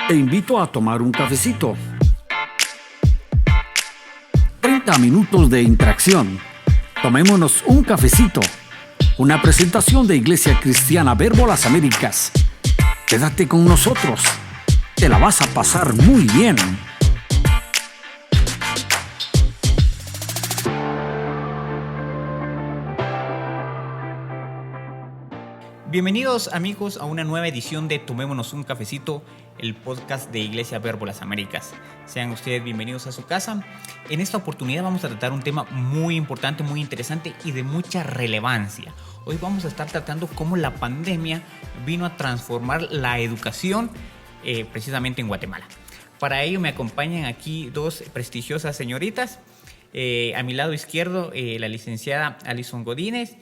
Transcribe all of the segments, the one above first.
Te invito a tomar un cafecito. 30 minutos de interacción. Tomémonos un cafecito. Una presentación de Iglesia Cristiana Verbo Las Américas. Quédate con nosotros. Te la vas a pasar muy bien. Bienvenidos amigos a una nueva edición de Tomémonos un cafecito, el podcast de Iglesia Verbo Las Américas. Sean ustedes bienvenidos a su casa. En esta oportunidad vamos a tratar un tema muy importante, muy interesante y de mucha relevancia. Hoy vamos a estar tratando cómo la pandemia vino a transformar la educación precisamente en Guatemala. Para ello me acompañan aquí dos prestigiosas señoritas. A mi lado izquierdo la licenciada Alison Godínez,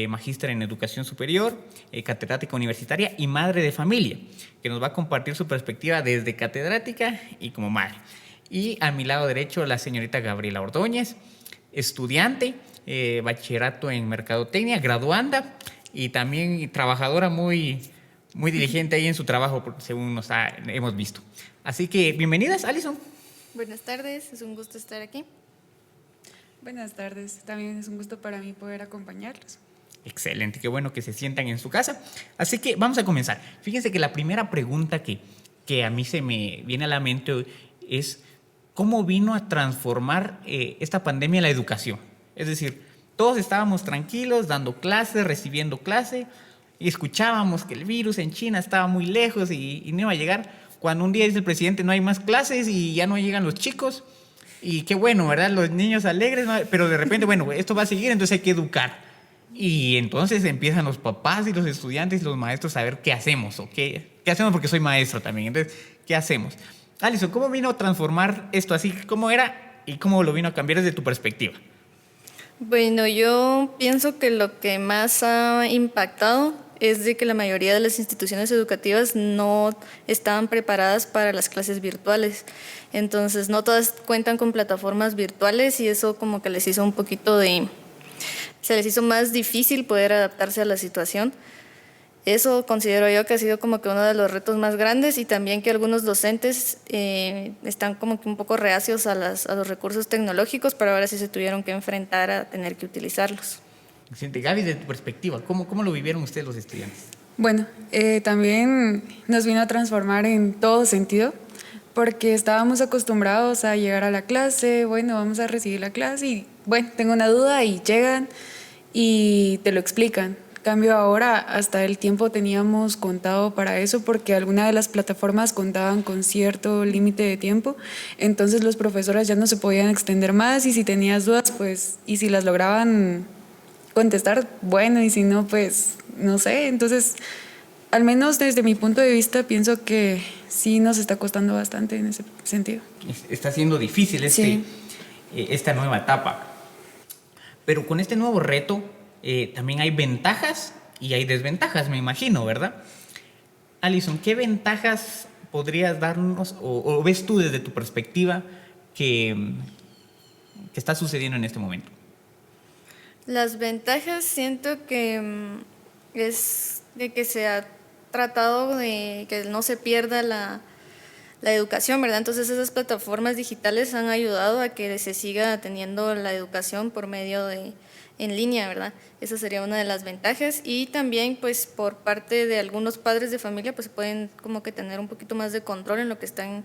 magíster en educación superior, catedrática universitaria y madre de familia, que nos va a compartir su perspectiva desde catedrática y como madre. Y a mi lado derecho la señorita Gabriela Ordóñez, estudiante, bachillerato en mercadotecnia, graduanda y también trabajadora muy diligente ahí en su trabajo, según hemos visto. Así que bienvenidas, Alison. Buenas tardes, es un gusto estar aquí. Buenas tardes, también es un gusto para mí poder acompañarlos. Excelente, qué bueno que se sientan en su casa. Así que vamos a comenzar. Fíjense que la primera pregunta que a mí se me viene a la mente es ¿cómo vino a transformar esta pandemia la educación? Es decir, todos estábamos tranquilos, dando clases, recibiendo clase, y escuchábamos que el virus en China estaba muy lejos y no iba a llegar. Cuando un día dice el presidente no hay más clases y ya no llegan los chicos, y qué bueno, ¿verdad? Los niños alegres, ¿no? Pero de repente, bueno, esto va a seguir, entonces hay que educar. Y entonces empiezan los papás y los estudiantes y los maestros a ver qué hacemos, ¿o qué hacemos? Porque soy maestro también, entonces, ¿qué hacemos? Alison, ¿cómo vino a transformar esto así? ¿Cómo era y cómo lo vino a cambiar desde tu perspectiva? Bueno, yo pienso que lo que más ha impactado es de que la mayoría de las instituciones educativas no estaban preparadas para las clases virtuales. Entonces, no todas cuentan con plataformas virtuales y eso como que les hizo un poquito se les hizo más difícil poder adaptarse a la situación. Eso considero yo que ha sido como que uno de los retos más grandes y también que algunos docentes están como que un poco reacios a los recursos tecnológicos, pero ahora sí se tuvieron que enfrentar a tener que utilizarlos. Excelente. Gaby, desde tu perspectiva, ¿cómo lo vivieron ustedes los estudiantes? Bueno, también nos vino a transformar en todo sentido, porque estábamos acostumbrados a llegar a la clase, bueno, vamos a recibir la clase y bueno, tengo una duda y llegan y te lo explican. En cambio ahora hasta el tiempo teníamos contado para eso porque alguna de las plataformas contaban con cierto límite de tiempo, entonces los profesores ya no se podían extender más y si tenías dudas, pues, y si las lograban contestar, bueno, y si no, pues, no sé. Entonces, al menos desde mi punto de vista, pienso que sí nos está costando bastante en ese sentido. Está siendo difícil esta nueva etapa. Pero con este nuevo reto también hay ventajas y hay desventajas, me imagino, ¿verdad? Alison, ¿qué ventajas podrías darnos o ves tú desde tu perspectiva que está sucediendo en este momento? Las ventajas siento que es de que se ha tratado de que no se pierda la educación, ¿verdad? Entonces esas plataformas digitales han ayudado a que se siga teniendo la educación por medio en línea, ¿verdad? Esa sería una de las ventajas y también pues por parte de algunos padres de familia pues pueden como que tener un poquito más de control en lo que están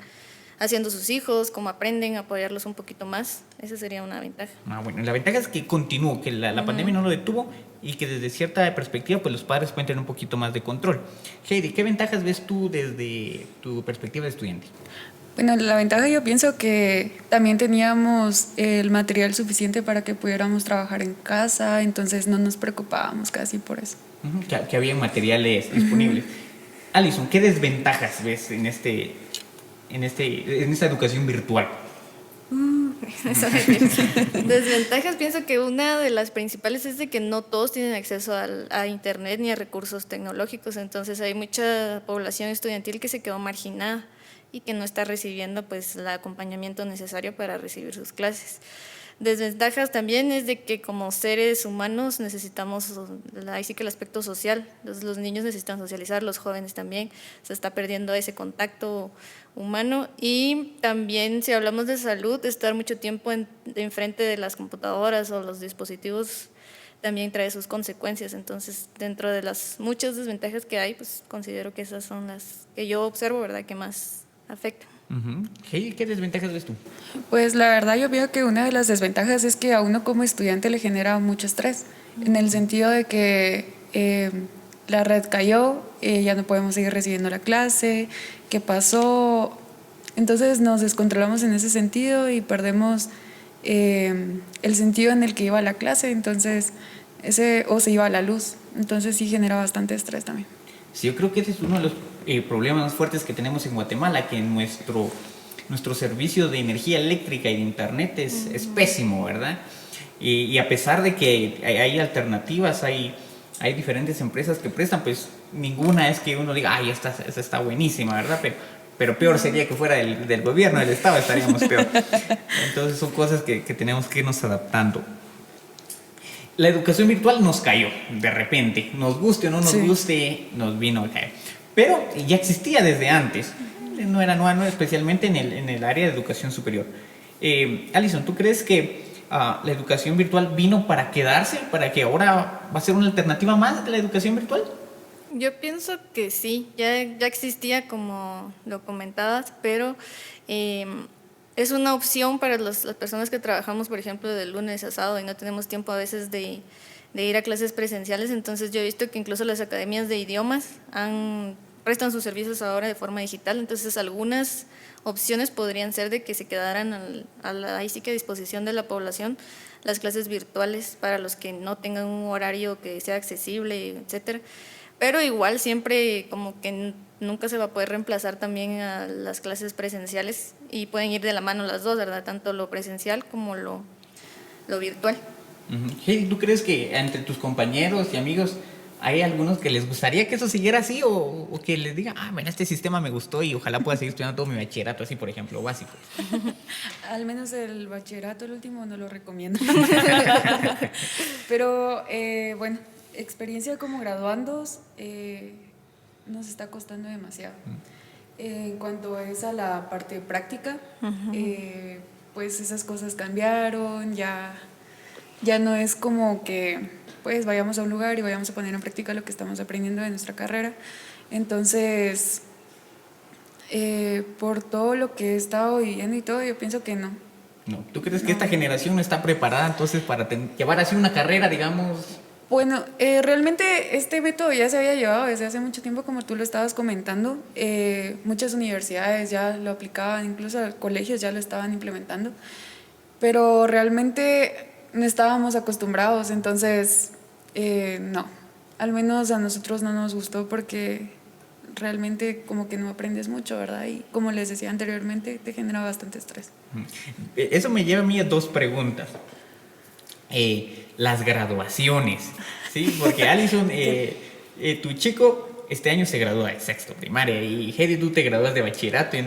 haciendo sus hijos, cómo aprenden, apoyarlos un poquito más. Esa sería una ventaja. Bueno, la ventaja es que continuó, que la pandemia no lo detuvo y que desde cierta perspectiva pues los padres pueden tener un poquito más de control. Heidi, ¿qué ventajas ves tú desde tu perspectiva de estudiante? Bueno, la ventaja yo pienso que también teníamos el material suficiente para que pudiéramos trabajar en casa, entonces no nos preocupábamos casi por eso. Que había materiales disponibles. Alison, ¿qué desventajas ves en esta educación virtual? Desventajas, pienso que una de las principales es de que no todos tienen acceso a internet ni a recursos tecnológicos, entonces hay mucha población estudiantil que se quedó marginada y que no está recibiendo pues el acompañamiento necesario para recibir sus clases. Desventajas también es de que como seres humanos necesitamos, ahí sí que el aspecto social, los niños necesitan socializar, los jóvenes también, se está perdiendo ese contacto humano. Y también si hablamos de salud, estar mucho tiempo enfrente de las computadoras o los dispositivos también trae sus consecuencias. Entonces, dentro de las muchas desventajas que hay, pues considero que esas son las que yo observo, ¿verdad?, que más afectan. Hey, ¿qué desventajas ves tú? Pues la verdad yo veo que una de las desventajas es que a uno como estudiante le genera mucho estrés, en el sentido de que la red cayó, ya no podemos seguir recibiendo la clase, ¿qué pasó? Entonces nos descontrolamos en ese sentido y perdemos el sentido en el que iba la clase, entonces o se iba la luz, entonces sí genera bastante estrés también. Sí, yo creo que ese es uno de los problemas más fuertes que tenemos en Guatemala, que nuestro servicio de energía eléctrica y de internet es pésimo, ¿verdad? Y a pesar de que hay alternativas, hay diferentes empresas que prestan, pues ninguna es que uno diga, ay, esta está buenísima, ¿verdad? Pero peor sería que fuera del gobierno, del Estado, estaríamos peor. Entonces son cosas que tenemos que irnos adaptando. La educación virtual nos cayó de repente, nos guste o no nos guste, nos vino a caer. Pero ya existía desde antes, no era nueva, especialmente en el área de educación superior. Alison, ¿tú crees que la educación virtual vino para quedarse, para que ahora va a ser una alternativa más de la educación virtual? Yo pienso que sí, ya existía como lo comentabas, pero es una opción para las personas que trabajamos, por ejemplo, de lunes a sábado y no tenemos tiempo a veces de ir a clases presenciales. Entonces yo he visto que incluso las academias de idiomas prestan sus servicios ahora de forma digital. Entonces algunas opciones podrían ser de que se quedaran ahí sí que a disposición de la población las clases virtuales para los que no tengan un horario que sea accesible, etcétera. Pero igual siempre como que nunca se va a poder reemplazar también a las clases presenciales y pueden ir de la mano las dos, ¿verdad? Tanto lo presencial como lo virtual. Hey, ¿tú crees que entre tus compañeros y amigos hay algunos que les gustaría que eso siguiera así o que les digan, bueno, este sistema me gustó y ojalá pueda seguir estudiando todo mi bachillerato así, por ejemplo, básico? Al menos el bachillerato, el último, no lo recomiendo. Pero bueno, experiencia como graduandos nos está costando demasiado. En cuanto es a la parte práctica, pues esas cosas cambiaron, ya no es como que pues vayamos a un lugar y vayamos a poner en práctica lo que estamos aprendiendo de nuestra carrera. Entonces, por todo lo que he estado viviendo y todo, yo pienso que no. No, ¿tú crees que esta generación no está preparada entonces para llevar así una carrera, digamos? Bueno, realmente este método ya se había llevado desde hace mucho tiempo, como tú lo estabas comentando. Muchas universidades ya lo aplicaban, incluso colegios ya lo estaban implementando, pero realmente no estábamos acostumbrados, entonces no, al menos a nosotros no nos gustó porque realmente como que no aprendes mucho, ¿verdad? Y como les decía anteriormente, te genera bastante estrés. Eso me lleva a mí a dos preguntas. Las graduaciones, ¿sí? Porque Alison, tu chico este año se gradúa de sexto primaria y Heidi, tú te gradúas de bachillerato.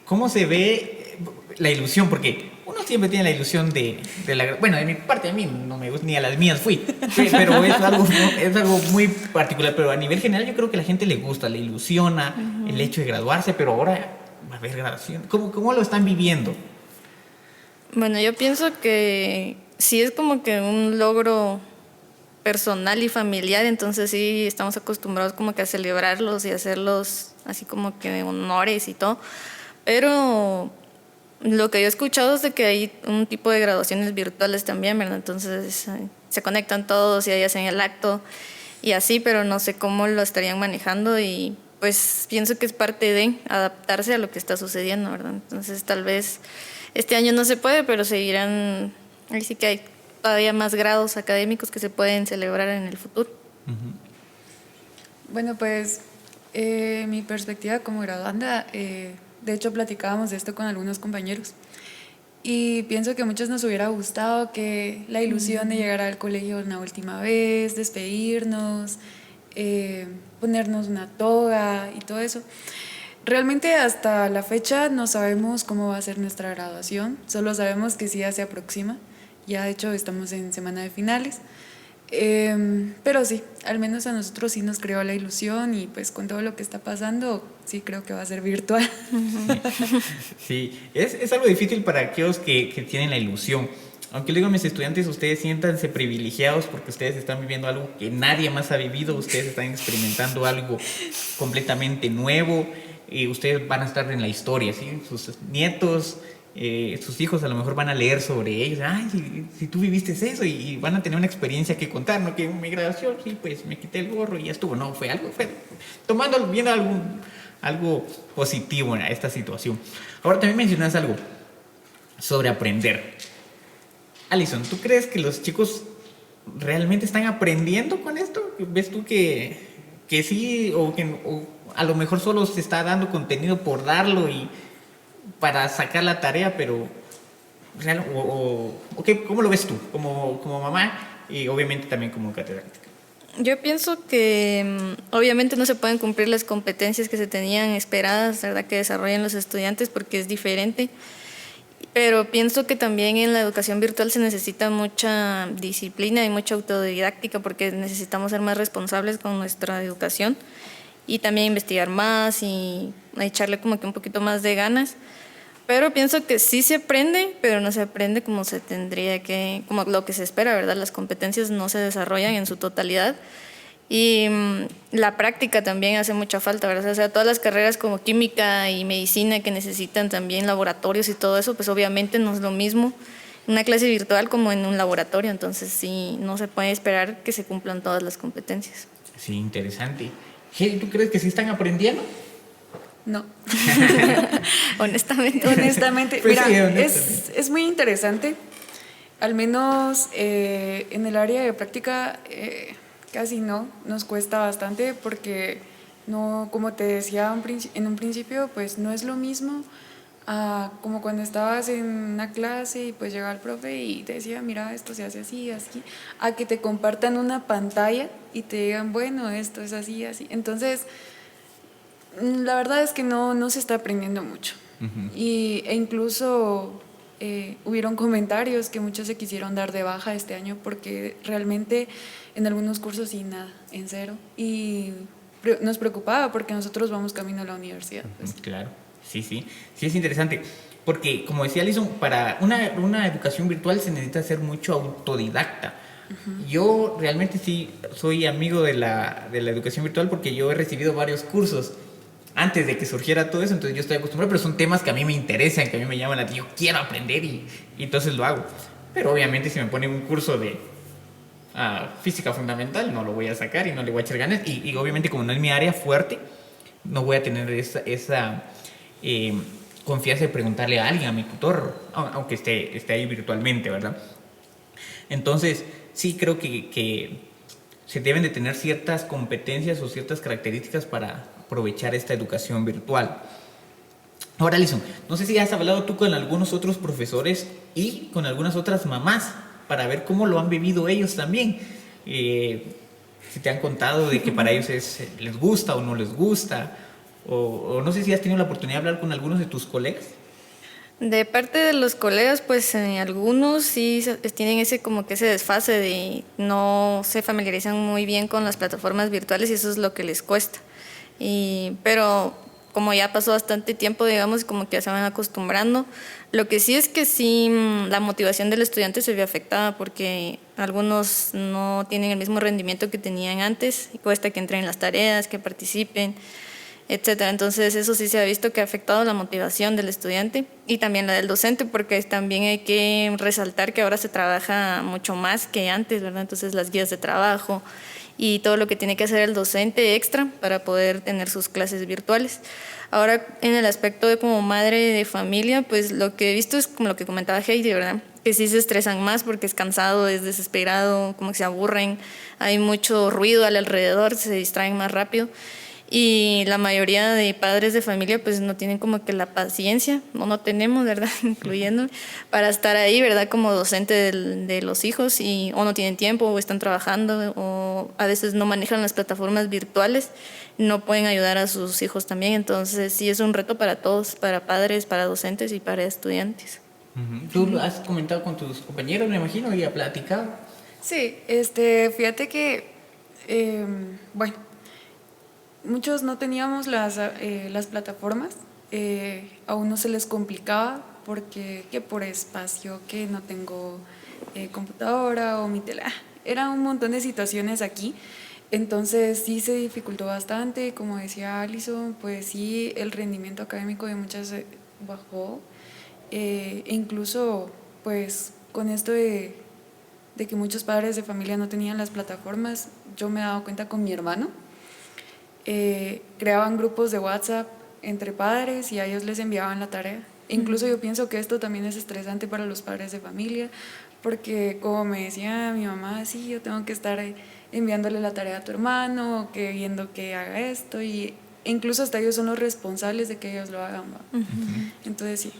¿Cómo se ve la ilusión? Porque uno siempre tiene la ilusión de la... Bueno, de mi parte, a mí no me gusta, ni a las mías fui, pero es algo muy particular. Pero a nivel general yo creo que a la gente le gusta, le ilusiona el hecho de graduarse, pero ahora va a haber graduación. ¿Cómo lo están viviendo? Bueno, yo pienso que sí es como que un logro personal y familiar, entonces sí estamos acostumbrados como que a celebrarlos y hacerlos así como que honores y todo, pero lo que yo he escuchado es de que hay un tipo de graduaciones virtuales también, ¿verdad? Entonces se conectan todos y ahí hacen el acto y así, pero no sé cómo lo estarían manejando y pues pienso que es parte de adaptarse a lo que está sucediendo, ¿verdad? Entonces tal vez este año no se puede, pero seguirán, ahí sí que hay todavía más grados académicos que se pueden celebrar en el futuro. Bueno, pues mi perspectiva como graduanda, de hecho platicábamos de esto con algunos compañeros y pienso que a muchos nos hubiera gustado que la ilusión de llegar al colegio una última vez, despedirnos, ponernos una toga y todo eso, Realmente hasta la fecha no sabemos cómo va a ser nuestra graduación, solo sabemos que sí ya se aproxima, ya de hecho estamos en semana de finales, pero sí, al menos a nosotros sí nos creó la ilusión y pues con todo lo que está pasando, sí creo que va a ser virtual. Sí, es algo difícil para aquellos que tienen la ilusión. Aunque le digo a mis estudiantes, ustedes siéntanse privilegiados porque ustedes están viviendo algo que nadie más ha vivido, ustedes están experimentando algo completamente nuevo y ustedes van a estar en la historia, ¿sí? Sus nietos, sus hijos a lo mejor van a leer sobre ellos, ay, si tú viviste eso y van a tener una experiencia que contar, ¿no? Que en mi graduación, sí, pues me quité el gorro y ya estuvo, no, fue tomando bien algo positivo en esta situación. Ahora también mencionas algo sobre aprender. Alison, ¿tú crees que los chicos realmente están aprendiendo con esto? ¿Ves tú que sí o a lo mejor solo se está dando contenido por darlo y para sacar la tarea, pero ¿cómo lo ves tú como mamá y obviamente también como catedrática? Yo pienso que obviamente no se pueden cumplir las competencias que se tenían esperadas, ¿verdad?, que desarrollen los estudiantes porque es diferente. Pero pienso que también en la educación virtual se necesita mucha disciplina y mucha autodidáctica porque necesitamos ser más responsables con nuestra educación y también investigar más y echarle como que un poquito más de ganas. Pero pienso que sí se aprende, pero no se aprende como se tendría que, como lo que se espera, ¿verdad? Las competencias no se desarrollan en su totalidad. Y la práctica también hace mucha falta, ¿verdad? O sea, todas las carreras como química y medicina que necesitan también laboratorios y todo eso, pues obviamente no es lo mismo una clase virtual como en un laboratorio, entonces sí, no se puede esperar que se cumplan todas las competencias. Sí, interesante. ¿Tú crees que sí están aprendiendo? No. Honestamente. Pues mira, sí, honestamente. Es muy interesante, al menos en el área de práctica casi no, nos cuesta bastante porque no, como te decía en un principio, pues no es lo mismo como cuando estabas en una clase y pues llegaba el profe y te decía, mira, esto se hace así, así, a que te compartan una pantalla y te digan, bueno, esto es así, así. Entonces, la verdad es que no se está aprendiendo mucho. Uh-huh. E incluso hubieron comentarios que muchos se quisieron dar de baja este año porque realmente en algunos cursos sí, nada, en cero. Y nos preocupaba porque nosotros vamos camino a la universidad. Pues. Claro, sí es interesante. Porque, como decía Alison, para una educación virtual se necesita ser mucho autodidacta. Uh-huh. Yo realmente sí soy amigo de la educación virtual porque yo he recibido varios cursos antes de que surgiera todo eso, entonces yo estoy acostumbrado, pero son temas que a mí me interesan, que a mí me llaman la atención, yo quiero aprender y entonces lo hago. Pero obviamente si me ponen un curso de física fundamental, no lo voy a sacar y no le voy a echar ganas, y obviamente como no es mi área fuerte, no voy a tener esa confianza de preguntarle a alguien, a mi tutor, aunque esté ahí virtualmente, ¿verdad? Entonces, sí creo que se deben de tener ciertas competencias o ciertas características para aprovechar esta educación virtual. Ahora, Alison, no sé si has hablado tú con algunos otros profesores y con algunas otras mamás para ver cómo lo han vivido ellos también. Si te han contado de que para ellos les gusta o no les gusta, o no sé si has tenido la oportunidad de hablar con algunos de tus colegas. De parte de los colegas, pues algunos sí tienen ese desfase de no se familiarizan muy bien con las plataformas virtuales y eso es lo que les cuesta. Pero como ya pasó bastante tiempo, digamos, como que ya se van acostumbrando. Lo que sí es que sí, la motivación del estudiante se ve afectada porque algunos no tienen el mismo rendimiento que tenían antes y cuesta que entren en las tareas, que participen, etcétera. Entonces eso sí se ha visto que ha afectado la motivación del estudiante y también la del docente, porque también hay que resaltar que ahora se trabaja mucho más que antes, ¿verdad? Entonces las guías de trabajo y todo lo que tiene que hacer el docente extra para poder tener sus clases virtuales. Ahora, en el aspecto de como madre de familia, pues lo que he visto es como lo que comentaba Heidi, ¿verdad? Que sí se estresan más porque es cansado, es desesperado, como que se aburren, hay mucho ruido al alrededor, se distraen más rápido. Y la mayoría de padres de familia pues no tienen como que la paciencia, no tenemos, ¿verdad? Incluyendo, para estar ahí, ¿verdad? Como docente de los hijos o no tienen tiempo o están trabajando o a veces no manejan las plataformas virtuales, no pueden ayudar a sus hijos también. Entonces sí es un reto para todos, para padres, para docentes y para estudiantes. Tú lo has comentado con tus compañeros, me imagino, y has platicado. Sí, fíjate que, bueno, muchos no teníamos las plataformas, a uno se les complicaba porque que por espacio, que no tengo computadora o mi tele, era un montón de situaciones aquí. Entonces sí se dificultó bastante, como decía Alison, pues sí, el rendimiento académico de muchas bajó, e incluso pues con esto de que muchos padres de familia no tenían las plataformas, yo me he dado cuenta con mi hermano, creaban grupos de WhatsApp entre padres y a ellos les enviaban la tarea. Incluso yo pienso que esto también es estresante para los padres de familia, porque como me decía mi mamá, sí, yo tengo que estar enviándole la tarea a tu hermano, que viendo que haga esto, y incluso hasta ellos son los responsables de que ellos lo hagan. Entonces sí.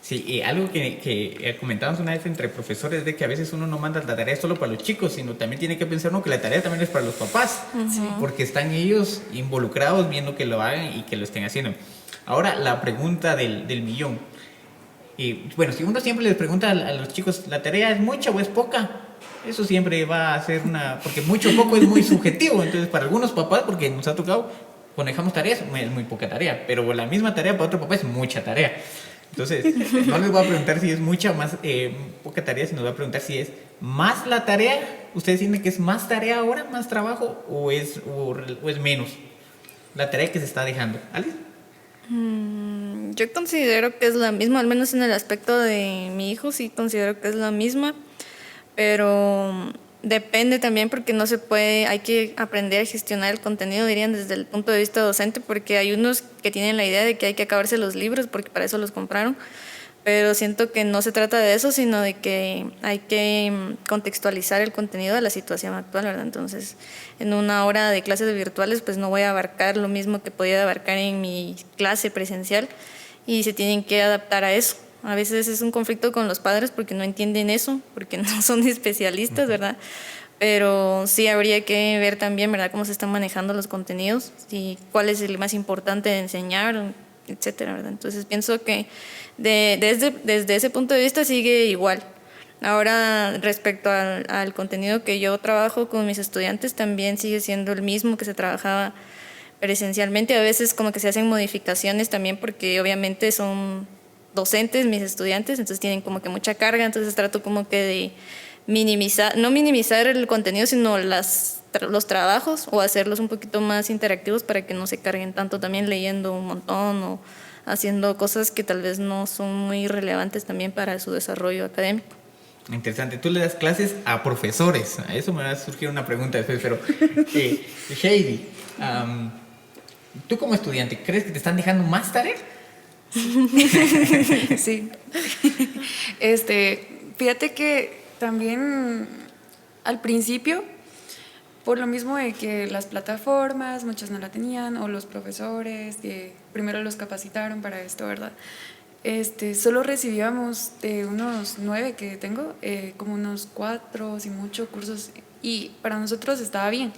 Sí, algo que comentábamos una vez entre profesores, de que a veces uno no manda la tarea solo para los chicos, sino también tiene que pensar uno que la tarea también es para los papás, porque están ellos involucrados viendo que lo hagan y que lo estén haciendo. Ahora, la pregunta del millón. Bueno, si uno siempre les pregunta a los chicos, ¿la tarea es mucha o es poca? Eso siempre va a ser porque mucho o poco es muy subjetivo. Entonces, para algunos papás, porque nos ha tocado, cuando dejamos tareas, es muy poca tarea, pero la misma tarea para otro papá es mucha tarea. Entonces, no les voy a preguntar si es mucha o más poca tarea, sino les voy a preguntar si es más la tarea. ¿Ustedes sienten que es más tarea ahora, más trabajo, o es menos la tarea que se está dejando? ¿Alice? Yo considero que es la misma, al menos en el aspecto de mi hijo, sí considero que es la misma, pero depende también porque no se puede, hay que aprender a gestionar el contenido, dirían desde el punto de vista docente, porque hay unos que tienen la idea de que hay que acabarse los libros porque para eso los compraron, pero siento que no se trata de eso, sino de que hay que contextualizar el contenido de la situación actual, ¿verdad? Entonces, en una hora de clases virtuales, pues no voy a abarcar lo mismo que podía abarcar en mi clase presencial y se tienen que adaptar a eso. A veces es un conflicto con los padres porque no entienden eso, porque no son especialistas, ¿verdad? Pero sí habría que ver también, ¿verdad?, cómo se están manejando los contenidos y cuál es el más importante de enseñar, etcétera, ¿verdad? Entonces pienso que desde ese punto de vista sigue igual. Ahora, respecto al contenido que yo trabajo con mis estudiantes, también sigue siendo el mismo que se trabajaba presencialmente. A veces como que se hacen modificaciones también porque obviamente son docentes mis estudiantes, entonces tienen como que mucha carga, entonces trato como que de no minimizar el contenido, sino los trabajos, o hacerlos un poquito más interactivos para que no se carguen tanto también leyendo un montón o haciendo cosas que tal vez no son muy relevantes también para su desarrollo académico. Interesante. Tú le das clases a profesores. A eso me va a surgir una pregunta después, pero Heidi, tú como estudiante, ¿crees que te están dejando más tarea? Sí. Fíjate que también al principio, por lo mismo de que las plataformas, muchas no la tenían, o los profesores, que primero los capacitaron para esto, ¿verdad? Solo recibíamos de unos 9 que tengo, como unos 4, si mucho, cursos, y para nosotros estaba bien,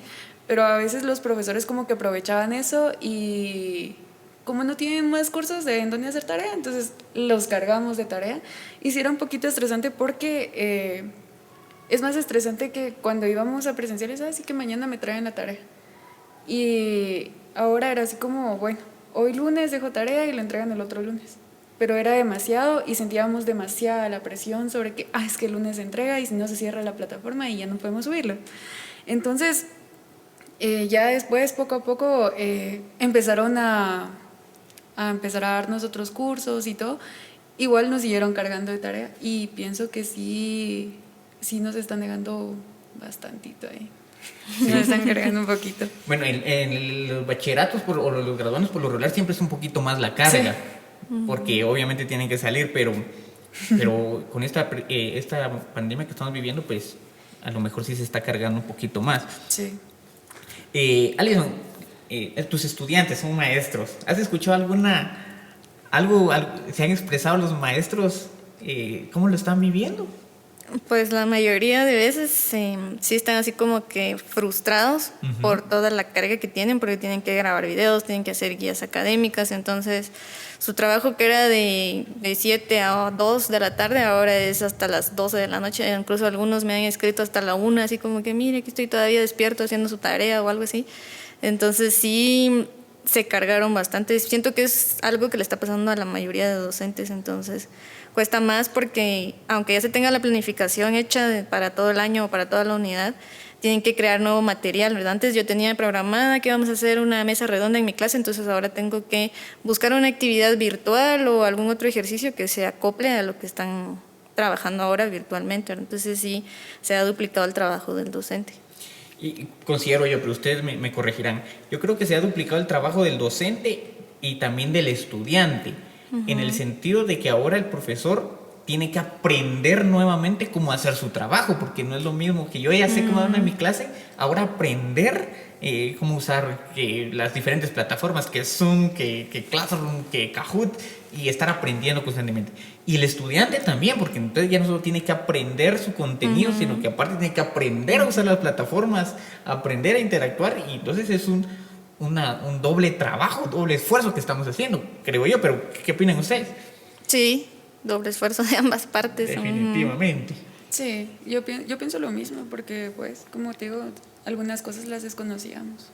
pero a veces los profesores como que aprovechaban eso y como no tienen más cursos en dónde hacer tarea, entonces los cargamos de tarea, y sí era un poquito estresante porque es más estresante que cuando íbamos a presenciales, así que mañana me traen la tarea, y ahora era así como, bueno, hoy lunes dejo tarea y la entregan el otro lunes. Pero era demasiado y sentíamos demasiada la presión sobre que, es que el lunes se entrega y si no se cierra la plataforma y ya no podemos subirlo. Entonces, ya después, poco a poco, empezaron a empezar a darnos otros cursos y todo. Igual nos siguieron cargando de tarea y pienso que sí nos están dejando bastantito ahí. Sí. Nos están cargando un poquito. Bueno, en los bachilleratos o los graduandos por lo regular siempre es un poquito más la carga. Sí. Porque obviamente tienen que salir, pero con esta pandemia que estamos viviendo, pues a lo mejor sí se está cargando un poquito más. Sí. Alison, tus estudiantes son maestros. ¿Has escuchado algo se han expresado los maestros? ¿Cómo lo están viviendo? Pues la mayoría de veces sí están así como que frustrados por toda la carga que tienen, porque tienen que grabar videos, tienen que hacer guías académicas, entonces su trabajo que era de 7 a 2 de la tarde, ahora es hasta las 12 de la noche, incluso algunos me han escrito hasta la 1, así como que mire, que estoy todavía despierto haciendo su tarea o algo así. Entonces sí se cargaron bastante. Siento que es algo que le está pasando a la mayoría de docentes, entonces cuesta más porque aunque ya se tenga la planificación hecha para todo el año o para toda la unidad, tienen que crear nuevo material, ¿verdad? Antes yo tenía programada que íbamos a hacer una mesa redonda en mi clase, entonces ahora tengo que buscar una actividad virtual o algún otro ejercicio que se acople a lo que están trabajando ahora virtualmente, ¿verdad? Entonces sí, se ha duplicado el trabajo del docente. Y considero yo, pero ustedes me corregirán, yo creo que se ha duplicado el trabajo del docente y también del estudiante, en el sentido de que ahora el profesor tiene que aprender nuevamente cómo hacer su trabajo, porque no es lo mismo que yo ya sé cómo dar en mi clase, ahora aprender cómo usar las diferentes plataformas, que Zoom, que Classroom, que Kahoot, y estar aprendiendo constantemente. Y el estudiante también, porque entonces ya no solo tiene que aprender su contenido, sino que aparte tiene que aprender a usar las plataformas, aprender a interactuar, y entonces es un doble trabajo, doble esfuerzo que estamos haciendo, creo yo, pero ¿qué opinan ustedes? Sí, doble esfuerzo de ambas partes. Definitivamente. Sí, yo pienso lo mismo porque, pues, como te digo, algunas cosas las desconocíamos.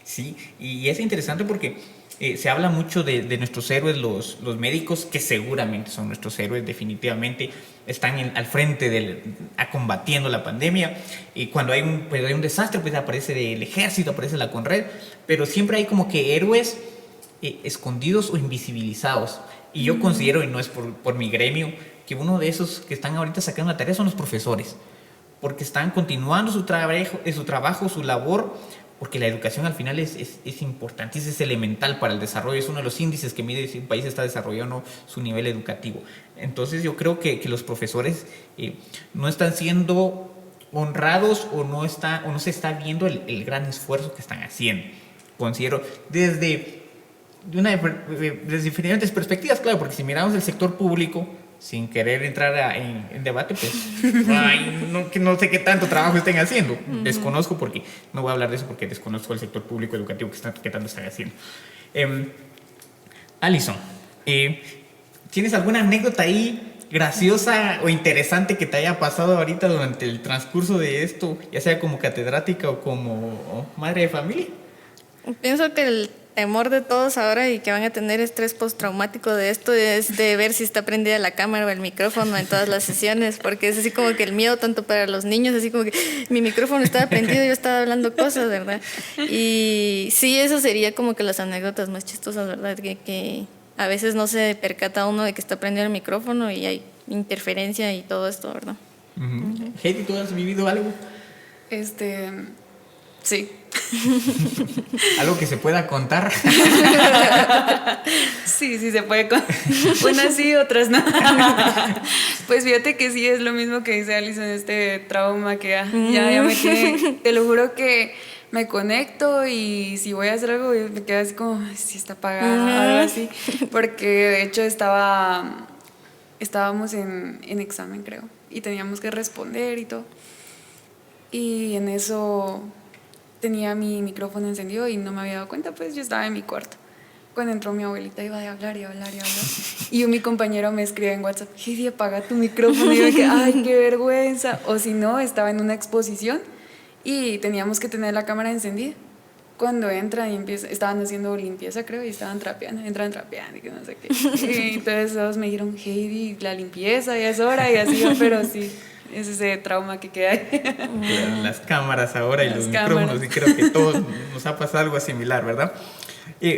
Sí, y es interesante porque se habla mucho de nuestros héroes, los médicos, que seguramente son nuestros héroes, definitivamente están al frente combatiendo la pandemia. Y cuando hay un desastre, pues aparece el ejército, aparece la CONRED, pero siempre hay como que héroes escondidos o invisibilizados. Y yo considero, y no es por mi gremio, que uno de esos que están ahorita sacando la tarea son los profesores, porque están continuando su trabajo, su labor, porque la educación al final es importante, es elemental para el desarrollo, es uno de los índices que mide si un país está desarrollando o no su nivel educativo. Entonces yo creo que los profesores no están siendo honrados o no se está viendo el gran esfuerzo que están haciendo. Considero desde diferentes perspectivas, claro, porque si miramos el sector público, sin querer entrar en debate, pues no sé qué tanto trabajo estén haciendo. Desconozco, porque no voy a hablar de eso porque desconozco el sector público educativo qué tanto están haciendo. Alison, ¿tienes alguna anécdota ahí graciosa o interesante que te haya pasado ahorita durante el transcurso de esto, ya sea como catedrática o como madre de familia? Pienso que el temor de todos ahora y que van a tener estrés postraumático de esto es de ver si está prendida la cámara o el micrófono en todas las sesiones, porque es así como que el miedo tanto para los niños, así como que mi micrófono estaba prendido y yo estaba hablando cosas, ¿verdad? Y sí, eso sería como que las anécdotas más chistosas, ¿verdad? Que a veces no se percata uno de que está prendido el micrófono y hay interferencia y todo esto, ¿verdad? Heidi, ¿tú has vivido algo? Sí. ¿Algo que se pueda contar? Sí, se puede contar. Unas sí, otras no. Pues fíjate que sí, es lo mismo que dice Alison, este trauma que ya me tiene. Te lo juro que me conecto y si voy a hacer algo, me quedo así como, si está apagado, algo así. Porque de hecho estábamos en examen, creo, y teníamos que responder y todo. Y en eso tenía mi micrófono encendido y no me había dado cuenta, pues yo estaba en mi cuarto. Cuando entró mi abuelita iba a hablar. Y mi compañero me escribe en WhatsApp, Heidi, apaga tu micrófono. Y yo dije, ay, qué vergüenza. O si no, estaba en una exposición y teníamos que tener la cámara encendida. Cuando entran y estaban haciendo limpieza, creo, y estaban entran trapeando y que no sé qué. Y entonces todos me dijeron, Heidi, la limpieza ya es hora y así, pero sí. Es ese trauma que queda ahí. Las cámaras ahora y los micrófonos, y creo que todos nos ha pasado algo similar, ¿verdad?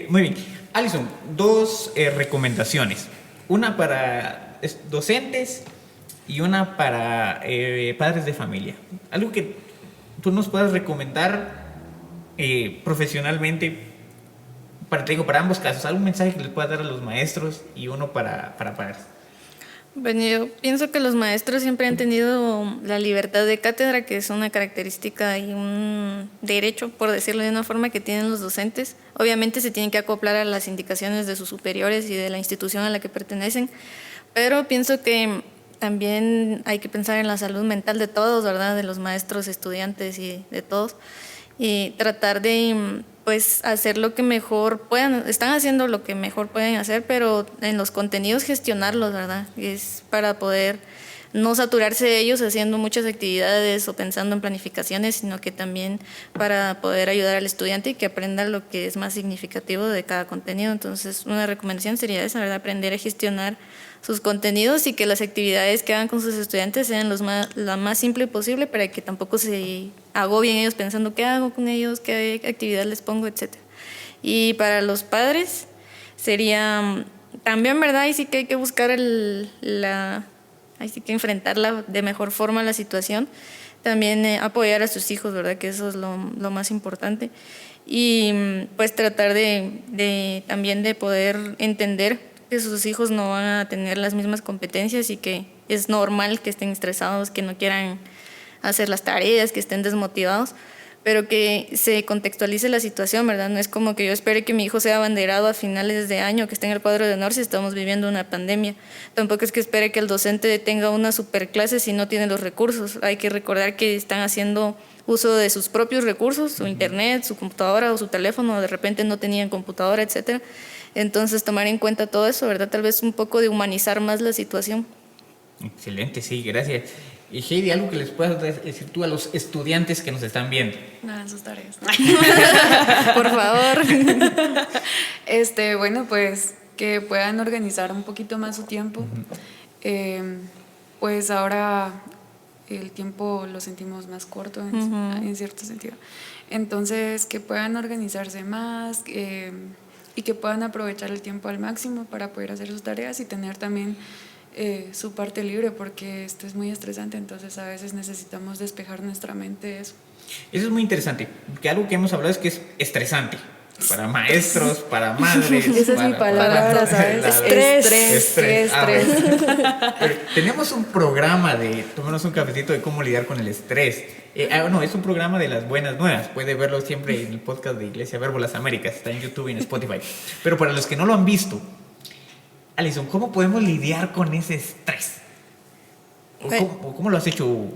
Muy bien. Alison, 2 recomendaciones. Una para docentes y una para padres de familia. Algo que tú nos puedas recomendar profesionalmente para ambos casos. ¿Algún mensaje que les puedas dar a los maestros y uno para padres? Bueno, yo pienso que los maestros siempre han tenido la libertad de cátedra, que es una característica y un derecho, por decirlo de una forma, que tienen los docentes. Obviamente se tienen que acoplar a las indicaciones de sus superiores y de la institución a la que pertenecen, pero pienso que también hay que pensar en la salud mental de todos, ¿verdad? De los maestros, estudiantes y de todos. Y tratar de, pues, hacer lo que mejor puedan. Están haciendo lo que mejor pueden hacer, pero en los contenidos gestionarlos, ¿verdad? Es para poder no saturarse de ellos haciendo muchas actividades o pensando en planificaciones, sino que también para poder ayudar al estudiante y que aprenda lo que es más significativo de cada contenido. Entonces, una recomendación sería esa, ¿verdad? Aprender a gestionar sus contenidos y que las actividades que hagan con sus estudiantes sean la más simple posible para que tampoco se agobien ellos pensando qué hago con ellos, qué actividad les pongo, etc. Y para los padres sería también, ¿verdad? Ahí sí que hay que buscar ahí sí que enfrentarla de mejor forma la situación. También apoyar a sus hijos, ¿verdad? Que eso es lo más importante. Y pues tratar también de poder entender que sus hijos no van a tener las mismas competencias y que es normal que estén estresados, que no quieran hacer las tareas, que estén desmotivados, pero que se contextualice la situación, ¿verdad? No es como que yo espere que mi hijo sea abanderado a finales de año, que esté en el cuadro de honor si estamos viviendo una pandemia. Tampoco es que espere que el docente tenga una superclase si no tiene los recursos. Hay que recordar que están haciendo uso de sus propios recursos, su internet, su computadora o su teléfono, de repente no tenían computadora, etcétera. Entonces, tomar en cuenta todo eso, ¿verdad? Tal vez un poco de humanizar más la situación. Excelente, sí, gracias. Y Heidi, ¿algo que les puedas decir tú a los estudiantes que nos están viendo? Nada, en sus tareas. Por favor. Bueno, pues que puedan organizar un poquito más su tiempo. Pues ahora el tiempo lo sentimos más corto en cierto sentido. Entonces, que puedan organizarse más y que puedan aprovechar el tiempo al máximo para poder hacer sus tareas y tener también su parte libre, porque esto es muy estresante, entonces a veces necesitamos despejar nuestra mente de eso. Eso es muy interesante, porque algo que hemos hablado es que es estresante. Para maestros, para madres. Esa es mi palabra, ¿sabes? Estrés. Tenemos un programa de tomarnos un cafecito de cómo lidiar con el estrés. No, es un programa de las buenas nuevas. Puede verlo siempre en el podcast de Iglesia Verbo Las Américas. Está en YouTube y en Spotify. Pero para los que no lo han visto, Alison, ¿cómo podemos lidiar con ese estrés? ¿Cómo lo has hecho?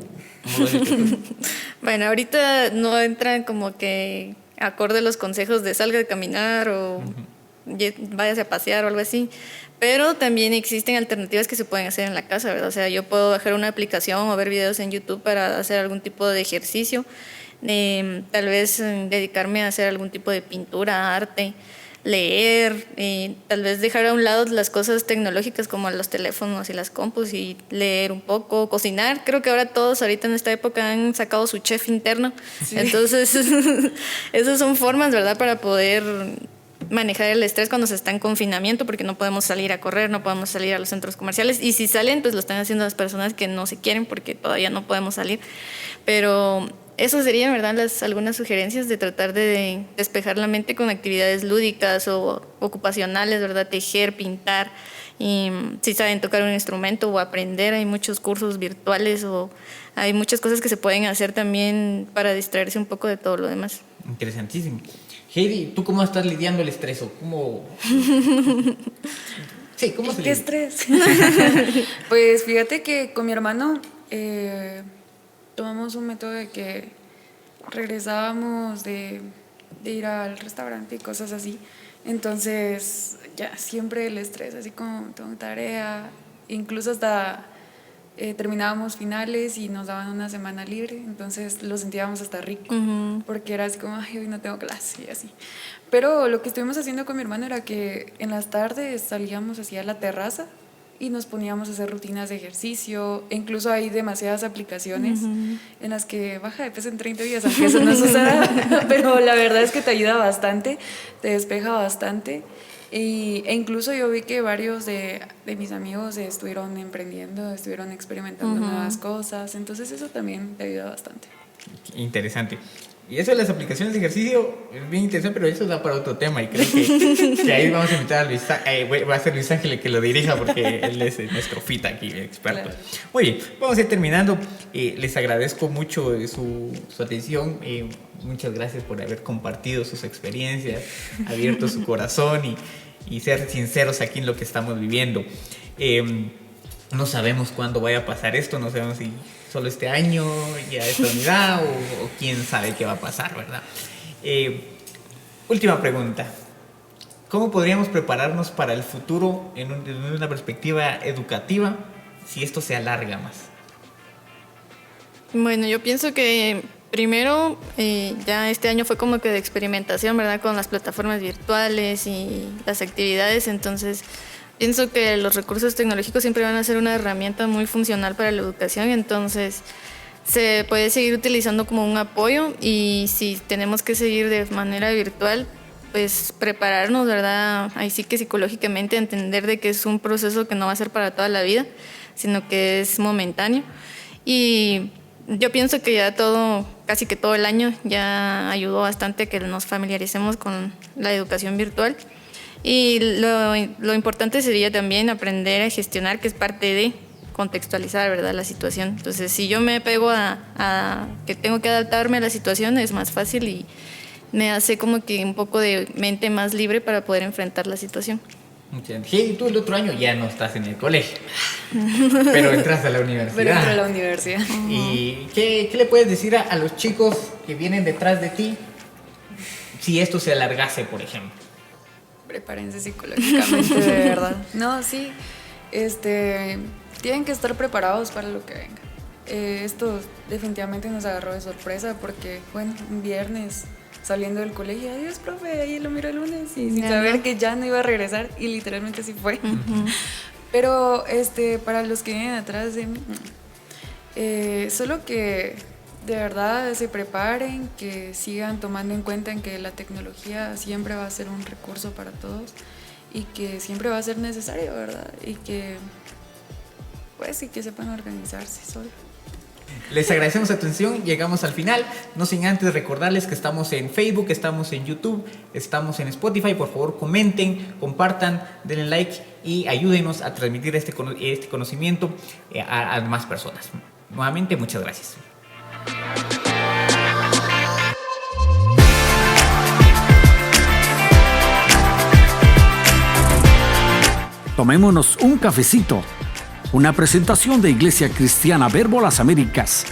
Bueno, ahorita no entran como que acorde los consejos de salga a caminar o váyase a pasear o algo así, pero también existen alternativas que se pueden hacer en la casa, ¿verdad? O sea, yo puedo bajar una aplicación o ver videos en YouTube para hacer algún tipo de ejercicio, tal vez dedicarme a hacer algún tipo de pintura, arte, leer, tal vez dejar a un lado las cosas tecnológicas como los teléfonos y las compus y leer un poco, cocinar. Creo que ahora todos ahorita en esta época han sacado su chef interno. Sí. Entonces esas son formas, ¿verdad?, para poder manejar el estrés cuando se está en confinamiento, porque no podemos salir a correr, no podemos salir a los centros comerciales, y si salen pues lo están haciendo las personas que no se quieren porque todavía no podemos salir. Pero eso serían, ¿verdad?, algunas sugerencias de tratar de despejar la mente con actividades lúdicas o ocupacionales, ¿verdad? Tejer, pintar, y si saben tocar un instrumento o aprender, hay muchos cursos virtuales o hay muchas cosas que se pueden hacer también para distraerse un poco de todo lo demás. Interesantísimo. Heidi, ¿tú cómo estás lidiando el estrés? ¿O cómo? Sí, ¿cómo se lidia? ¿Qué estrés? Pues fíjate que con mi hermano tomamos un método de que regresábamos de ir al restaurante y cosas así. Entonces, ya siempre el estrés, así como tengo tarea, incluso hasta terminábamos finales y nos daban una semana libre, entonces lo sentíamos hasta rico, porque era así como, ay, hoy no tengo clase y así. Pero lo que estuvimos haciendo con mi hermano era que en las tardes salíamos hacia la terraza y nos poníamos a hacer rutinas de ejercicio. Incluso hay demasiadas aplicaciones en las que baja de peso en 30 días, aunque eso no suceda, pero la verdad es que te ayuda bastante, te despeja bastante. E incluso yo vi que varios de mis amigos estuvieron emprendiendo, estuvieron experimentando nuevas cosas, entonces eso también te ayuda bastante. Interesante. Y eso de las aplicaciones de ejercicio es bien interesante, pero eso da para otro tema y creo que ahí vamos a invitar a Luis, va a ser Luis Ángel el que lo dirija porque él es nuestro fit aquí, experto. Claro. Muy bien, vamos a ir terminando. Les agradezco mucho su atención. Muchas gracias por haber compartido sus experiencias, abierto su corazón y ser sinceros aquí en lo que estamos viviendo. no sabemos cuándo vaya a pasar esto, no sabemos si solo este año, ya esta unidad, o quién sabe qué va a pasar, ¿verdad? Última pregunta. ¿Cómo podríamos prepararnos para el futuro en una perspectiva educativa si esto se alarga más? Bueno, yo pienso que primero, ya este año fue como que de experimentación, ¿verdad? Con las plataformas virtuales y las actividades, entonces pienso que los recursos tecnológicos siempre van a ser una herramienta muy funcional para la educación, entonces se puede seguir utilizando como un apoyo y si tenemos que seguir de manera virtual, pues prepararnos, ¿verdad? Ahí sí que psicológicamente entender de que es un proceso que no va a ser para toda la vida, sino que es momentáneo. Y yo pienso que ya casi que todo el año ya ayudó bastante a que nos familiaricemos con la educación virtual. Y lo importante sería también aprender a gestionar, que es parte de contextualizar, ¿verdad?, la situación. Entonces, si yo me pego a que tengo que adaptarme a la situación, es más fácil y me hace como que un poco de mente más libre para poder enfrentar la situación. Sí, tú el otro año ya no estás en el colegio, pero entras a la universidad. Pero entro a la universidad. ¿Y qué le puedes decir a los chicos que vienen detrás de ti si esto se alargase, por ejemplo? Prepárense psicológicamente, de verdad. No, sí, tienen que estar preparados para lo que venga. Esto definitivamente nos agarró de sorpresa porque, bueno, un viernes saliendo del colegio, adiós, profe, ahí lo miro el lunes, y sin saber que ya no iba a regresar, y literalmente así fue. Pero para los que vienen atrás de mí, solo que de verdad se preparen, que sigan tomando en cuenta en que la tecnología siempre va a ser un recurso para todos y que siempre va a ser necesario, ¿verdad? Y que pues sí, que sepan organizarse solo. Les agradecemos su atención, llegamos al final, no sin antes recordarles que estamos en Facebook, estamos en YouTube, estamos en Spotify. Por favor, comenten, compartan, denle like y ayúdenos a transmitir este conocimiento a más personas. Nuevamente, muchas gracias. Tomémonos un cafecito. Una presentación de Iglesia Cristiana Verbo Las Américas.